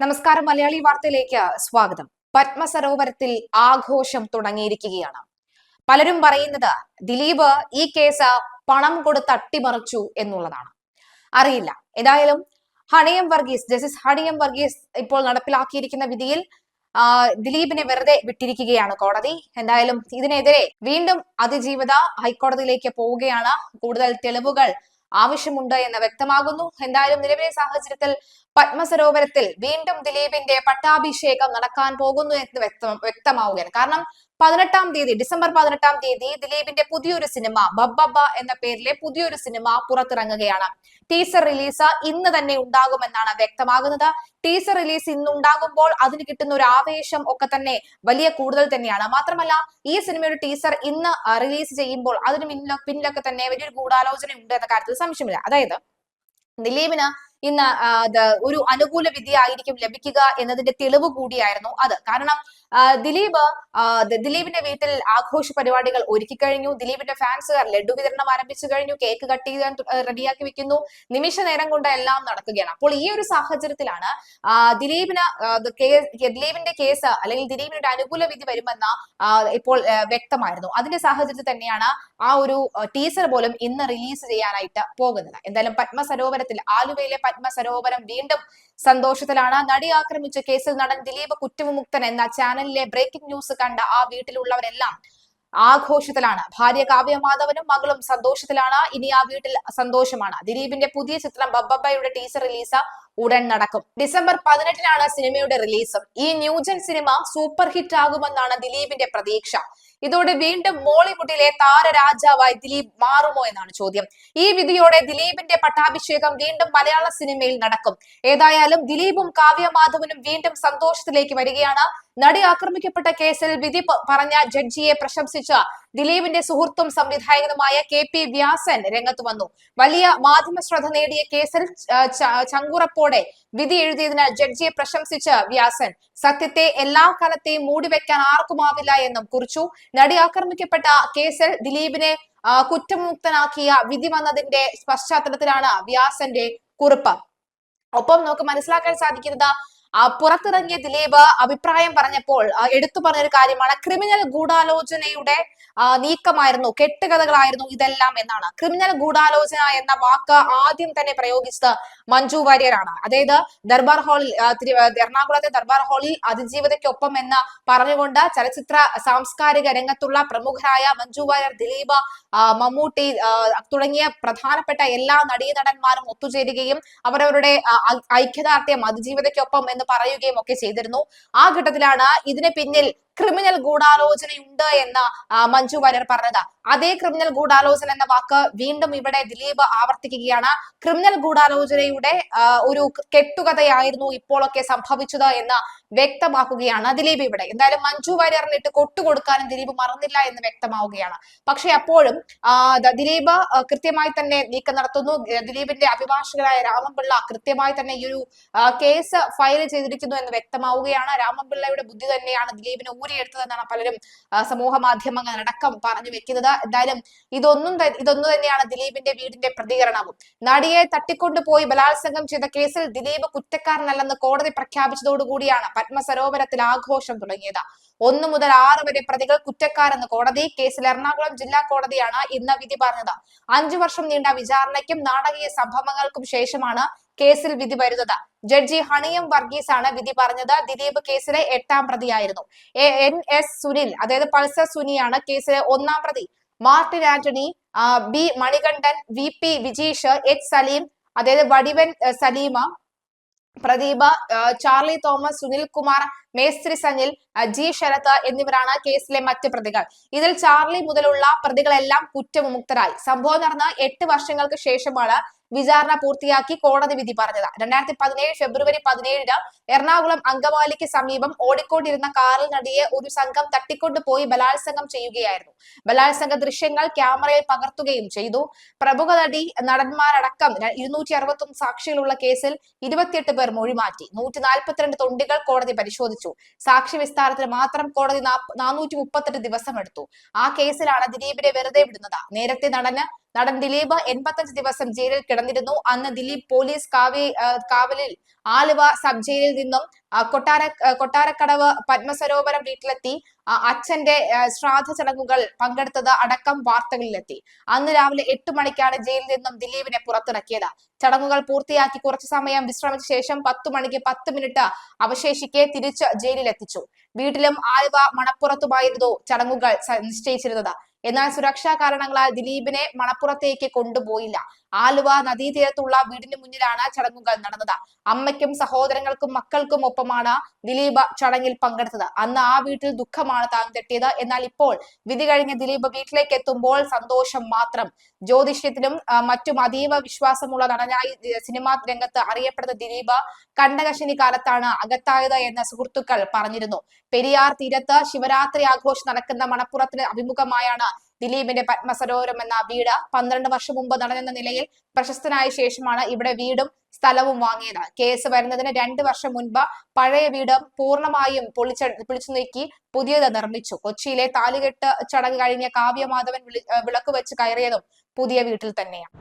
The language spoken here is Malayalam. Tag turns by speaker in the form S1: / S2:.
S1: നമസ്കാരം. മലയാളി വാർത്തയിലേക്ക് സ്വാഗതം. പത്മസരോവരത്തിൽ ആഘോഷം തുടങ്ങിയിരിക്കുകയാണ്. പലരും പറയുന്നത് ദിലീപ് ഈ കേസ് പണം കൊടുത്ത് അട്ടിമറിച്ചു എന്നുള്ളതാണ്. അറിയില്ല. ഏതായാലും ജസ്റ്റിസ് ഹണിയം വർഗീസ് ഇപ്പോൾ നടപ്പിലാക്കിയിരിക്കുന്ന വിധിയിൽ ദിലീപിനെ വെറുതെ വിട്ടിരിക്കുകയാണ് കോടതി. എന്തായാലും ഇതിനെതിരെ വീണ്ടും അതിജീവിത ഹൈക്കോടതിയിലേക്ക് പോവുകയാണ്. കൂടുതൽ തെളിവുകൾ ആവശ്യമുണ്ട് എന്ന് വ്യക്തമാകുന്നു. എന്തായാലും നിലവിലെ സാഹചര്യത്തിൽ പത്മസരോവരത്തിൽ വീണ്ടും ദിലീപിന്റെ പട്ടാഭിഷേകം നടക്കാൻ പോകുന്നു എന്ന് വ്യക്തമാവുകയാണ്. കാരണം ഡിസംബർ 18 ദിലീപിന്റെ പുതിയൊരു സിനിമ ബബ്ബബ്ബ എന്ന പേരിലെ പുതിയൊരു സിനിമ പുറത്തിറങ്ങുകയാണ്. ടീസർ റിലീസ് ഇന്ന് തന്നെ ഉണ്ടാകുമെന്നാണ് വ്യക്തമാകുന്നത്. ടീസർ റിലീസ് ഇന്ന് ഉണ്ടാകുമ്പോൾ അതിന് കിട്ടുന്ന ഒരു ആവേശം ഒക്കെ തന്നെ വലിയ കൂടുതൽ തന്നെയാണ്. മാത്രമല്ല, ഈ സിനിമയുടെ ടീസർ ഇന്ന് റിലീസ് ചെയ്യുമ്പോൾ അതിന് പിന്നിലൊക്കെ തന്നെ വലിയൊരു ഗൂഢാലോചന ഉണ്ട് എന്ന കാര്യത്തിൽ സംശയമില്ല. അതായത് ദിലീപിന് ഇന്ന് ഒരു അനുകൂല വിധി ആയിരിക്കും ലഭിക്കുക എന്നതിന്റെ തെളിവ് കൂടിയായിരുന്നു അത്. കാരണം ദിലീപിന്റെ വീട്ടിൽ ആഘോഷ പരിപാടികൾ ഒരുക്കി കഴിഞ്ഞു. ദിലീപിന്റെ ഫാൻസുകാർ ലഡു വിതരണം ആരംഭിച്ചു കഴിഞ്ഞു. കേക്ക് കട്ട് ചെയ്യാൻ റെഡിയാക്കി വെക്കുന്നു. നിമിഷ നേരം കൊണ്ട് എല്ലാം നടക്കുകയാണ്. അപ്പോൾ ഈ ഒരു സാഹചര്യത്തിലാണ് ദിലീപിന്റെ കേസ് അല്ലെങ്കിൽ ദിലീപിന്റെ അനുകൂല വിധി വരുമെന്ന ഇപ്പോൾ വ്യക്തമായിരുന്നു. അതിന്റെ സാഹചര്യത്തിൽ തന്നെയാണ് ആ ഒരു ടീസർ പോലും ഇന്ന് റിലീസ് ചെയ്യാനായിട്ട് പോകുന്നത്. എന്തായാലും പത്മസരോവരത്തിൽ ആലുവയിലെ പത്മസരോവരം വീണ്ടും സന്തോഷത്തിലാണ്. നടി ആക്രമിച്ച കേസിൽ നടൻ ദിലീപ് കുറ്റവിമുക്തൻ എന്ന ചാനലിലെ ബ്രേക്കിംഗ് ന്യൂസ് കണ്ട ആ വീട്ടിലുള്ളവരെല്ലാം ആഘോഷത്തിലാണ്. ഭാര്യ കാവ്യമാധവനും മകളും സന്തോഷത്തിലാണ്. ഇനി ആ വീട്ടിൽ സന്തോഷമാണ്. ദിലീപിന്റെ പുതിയ ചിത്രം ബബ്ബബ്ബയുടെ ടീസർ റിലീസ് ഉടൻ നടക്കും. ഡിസംബർ 18 സിനിമയുടെ റിലീസും. ഈ ന്യൂജൻ സിനിമ സൂപ്പർ ഹിറ്റ് ആകുമെന്നാണ് ദിലീപിന്റെ പ്രതീക്ഷ. ഇതോടെ വീണ്ടും മോളിവുഡിലെ താരരാജാവായി ദിലീപ് മാറുമോ എന്നാണ് ചോദ്യം. ഈ വിധിയോടെ ദിലീപിന്റെ പട്ടാഭിഷേകം വീണ്ടും മലയാള സിനിമയിൽ നടക്കും. ഏതായാലും ദിലീപും കാവ്യമാധവനും വീണ്ടും സന്തോഷത്തിലേക്ക് വരികയാണ്. നടി ആക്രമിക്കപ്പെട്ട കേസിൽ വിധി പറഞ്ഞ ജഡ്ജിയെ പ്രശംസിച്ച ദിലീപിന്റെ സുഹൃത്തും സംവിധായകനുമായ KP വ്യാസൻ രംഗത്ത് വന്നു. വലിയ മാധ്യമ ശ്രദ്ധ നേടിയ കേസിൽ ചങ്കുറപ്പോടെ വിധി എഴുതിയതിന് ജഡ്ജിയെ പ്രശംസിച്ച വ്യാസൻ സത്യത്തെ എല്ലാ കാലത്തെയും മൂടിവെക്കാൻ ആർക്കുമാവില്ല എന്നും കുറിച്ചു. നടി ആക്രമിക്കപ്പെട്ട കേസിൽ ദിലീപിനെ കുറ്റമുക്തനാക്കിയ വിധി വന്നതിന്റെ പശ്ചാത്തലത്തിലാണ് വ്യാസന്റെ കുറിപ്പ്. ഒപ്പം നമുക്ക് മനസ്സിലാക്കാൻ സാധിക്കുന്നത് പുറത്തിറങ്ങിയ ദിലീപ് അഭിപ്രായം പറഞ്ഞപ്പോൾ എടുത്തു പറഞ്ഞൊരു കാര്യമാണ് ക്രിമിനൽ ഗൂഢാലോചനയുടെ നീക്കമായിരുന്നു, കെട്ടുകഥകളായിരുന്നു ഇതെല്ലാം എന്നാണ്. ക്രിമിനൽ ഗൂഢാലോചന എന്ന വാക്ക് ആദ്യം തന്നെ പ്രയോഗിച്ചത് മഞ്ജു വാര്യരാണ്. അതായത് എറണാകുളത്തെ ദർബാർ ഹാളിൽ അതിജീവിതയ്ക്കൊപ്പം എന്ന് പറഞ്ഞുകൊണ്ട് ചലച്ചിത്ര സാംസ്കാരിക രംഗത്തുള്ള പ്രമുഖരായ മഞ്ജു വാര്യർ, ദിലീപ്, മമ്മൂട്ടി തുടങ്ങിയ പ്രധാനപ്പെട്ട എല്ലാ നടീനടന്മാരും ഒത്തുചേരുകയും അവരവരുടെ ഐക്യദാർഢ്യം അതിജീവിതയ്ക്കൊപ്പം എന്ന് പറയുകയും ഒക്കെ ചെയ്തിരുന്നു. ആ ഘട്ടത്തിലാണ് ഇതിന് പിന്നിൽ ക്രിമിനൽ ഗൂഢാലോചനയുണ്ട് എന്ന് മഞ്ജു വാര്യർ പറഞ്ഞത്. അതേ ക്രിമിനൽ ഗൂഢാലോചന എന്ന വാക്ക് വീണ്ടും ഇവിടെ ദിലീപ് ആവർത്തിക്കുകയാണ്. ക്രിമിനൽ ഗൂഢാലോചനയുടെ ഒരു കെട്ടുകഥയായിരുന്നു ഇപ്പോഴൊക്കെ സംഭവിച്ചത് എന്ന് വ്യക്തമാക്കുകയാണ് ദിലീപ് ഇവിടെ. എന്തായാലും മഞ്ജു വാര്യറിന് ഇട്ട് കൊട്ടുകൊടുക്കാനും ദിലീപ് മറന്നില്ല എന്ന് വ്യക്തമാവുകയാണ്. പക്ഷെ അപ്പോഴും ദിലീപ് കൃത്യമായി തന്നെ നീക്കം നടത്തുന്നു. ദിലീപിന്റെ അഭിഭാഷകരായ രാമൻപിള്ള കൃത്യമായി തന്നെ ഈ ഒരു കേസ് ഫയൽ ചെയ്തിരിക്കുന്നു എന്ന് വ്യക്തമാവുകയാണ്. രാമൻപിള്ളയുടെ ബുദ്ധി തന്നെയാണ് ദിലീപിനെ ഊരിയെടുത്തതെന്നാണ് പലരും സമൂഹ മാധ്യമങ്ങൾ അടക്കം പറഞ്ഞു വെക്കുന്നത്. എന്തായാലും ഇതൊന്നു തന്നെയാണ് ദിലീപിന്റെ വീടിന്റെ പ്രതികരണവും. നടിയെ തട്ടിക്കൊണ്ടുപോയി ബലാത്സംഗം ചെയ്ത കേസിൽ ദിലീപ് കുറ്റക്കാരനല്ലെന്ന് കോടതി പ്രഖ്യാപിച്ചതോടുകൂടിയാണ് പത്മസരോവരത്തിൽ ആഘോഷം തുടങ്ങിയത്. 1 മുതൽ 6 വരെ പ്രതികൾ കുറ്റക്കാരെന്ന് കോടതി. കേസിൽ എറണാകുളം ജില്ലാ കോടതിയാണ് ഇന്ന് വിധി പറഞ്ഞത്. 5 വർഷം നീണ്ട വിചാരണയ്ക്കും നാടകീയ സംഭവങ്ങൾക്കും ശേഷമാണ് കേസിൽ വിധി വരുന്നത്. ജഡ്ജി ഹണിയം വർഗീസ് ആണ് വിധി പറഞ്ഞത്. ദിലീപ് കേസിലെ 8ാം പ്രതിയായിരുന്നു. NS സുനിൽ, അതായത് പൾസർ സുനിയാണ് കേസിലെ 1ാം പ്രതി. Martin Antony, B Manikandan, VP Vijeesh, H Saleem, അതായത് വടിവൻ സലീമ, പ്രദീപ്, ചാർലി തോമസ്, സുനിൽ കുമാർ, മേസ്ത്രി സനിൽ, G ശരത് എന്നിവരാണ് കേസിലെ മറ്റ് പ്രതികൾ. ഇതിൽ ചാർലി മുതലുള്ള പ്രതികളെല്ലാം കുറ്റവിമുക്തരായി. സംഭവം നടന്ന 8 വർഷങ്ങൾക്ക് ശേഷമാണ് വിചാരണ പൂർത്തിയാക്കി കോടതി വിധി പറഞ്ഞത്. 2017 ഫെബ്രുവരി 17 എറണാകുളം അങ്കമാലിക്ക് സമീപം ഓടിക്കൊണ്ടിരുന്ന കാറിൽ നടിയെ ഒരു സംഘം തട്ടിക്കൊണ്ടുപോയി ബലാത്സംഗം ചെയ്യുകയായിരുന്നു. ബലാത്സംഗ ദൃശ്യങ്ങൾ ക്യാമറയിൽ പകർത്തുകയും ചെയ്തു. പ്രമുഖ നടന്മാരടക്കം 261 സാക്ഷികളുള്ള കേസിൽ 28 പേർ മൊഴിമാറ്റി. 142 തൊണ്ടികൾ കോടതി പരിശോധിച്ചു. സാക്ഷി വിസ്താരത്തിന് മാത്രം കോടതി 438 ദിവസം എടുത്തു. ആ കേസിലാണ് ദിലീപിനെ വെറുതെ വിടുന്നത്. നേരത്തെ നടന് നടൻ ദിലീപ് 85 ദിവസം ജയിലിൽ കിടന്നിരുന്നു. അന്ന് ദിലീപ് പോലീസ് കാവലിൽ ആലുവ സബ് ജയിലിൽ നിന്നും കൊട്ടാരക്കടവ് പത്മസരോവരം വീട്ടിലെത്തി അച്ഛന്റെ ശ്രാദ്ധ ചടങ്ങുകൾ പങ്കെടുത്തത് അടക്കം വാർത്തകളിലെത്തി. അന്ന് രാവിലെ 8 മണിക്കാണ് ജയിലിൽ നിന്നും ദിലീപിനെ പുറത്തിറക്കിയത്. ചടങ്ങുകൾ പൂർത്തിയാക്കി കുറച്ചു സമയം വിശ്രമിച്ച ശേഷം 10 മണിക്ക് 10 മിനിറ്റ് അവശേഷിക്കെ തിരിച്ച് ജയിലിലെത്തിച്ചു. വീട്ടിലും ആലുവ മണപ്പുറത്തുമായിരുന്നു ചടങ്ങുകൾ നിശ്ചയിച്ചിരുന്നത്. എന്നാൽ സുരക്ഷാ കാരണങ്ങളാൽ ദിലീപിനെ മണപ്പുറത്തേക്ക് കൊണ്ടുപോയില്ല. ആലുവ നദീതീരത്തുള്ള വീടിന് മുന്നിലാണ് ചടങ്ങുകൾ നടന്നത്. അമ്മയ്ക്കും സഹോദരങ്ങൾക്കും മക്കൾക്കും ഒപ്പമാണ് ദിലീപ് ചടങ്ങിൽ പങ്കെടുത്തത്. അന്ന് ആ വീട്ടിൽ ദുഃഖമാണ് താൻ തെറ്റിയത്. എന്നാൽ ഇപ്പോൾ വിധി കഴിഞ്ഞ് ദിലീപ് വീട്ടിലേക്ക് എത്തുമ്പോൾ സന്തോഷം മാത്രം. ജ്യോതിഷ്യത്തിലും മറ്റും അതീവ വിശ്വാസമുള്ള നടനായി സിനിമാ രംഗത്ത് അറിയപ്പെടുന്ന ദിലീപ് കണ്ടകശനി കാലത്താണ് അകത്തായത് എന്ന് സുഹൃത്തുക്കൾ പറഞ്ഞിരുന്നു. പെരിയാർ തീരത്ത് ശിവരാത്രി ആഘോഷം നടക്കുന്ന മണപ്പുറത്തിന് അഭിമുഖമായാണ് ദിലീപിന്റെ പത്മസരോവരം എന്ന വീട്. 12 വർഷം മുമ്പ് നടനെന്ന നിലയിൽ പ്രശസ്തനായ ശേഷമാണ് ഇവിടെ വീടും സ്ഥലവും വാങ്ങിയത്. കേസ് വരുന്നതിന് 2 വർഷം മുൻപ് പഴയ വീട് പൂർണ്ണമായും പൊളിച്ചു നീക്കി പുതിയത് നിർമ്മിച്ചു. കൊച്ചിയിലെ താലികെട്ട് ചടങ്ങ് കഴിഞ്ഞ് കാവ്യമാധവൻ വിളക്ക് വെച്ച് കയറിയതും പുതിയ വീട്ടിൽ തന്നെയാണ്.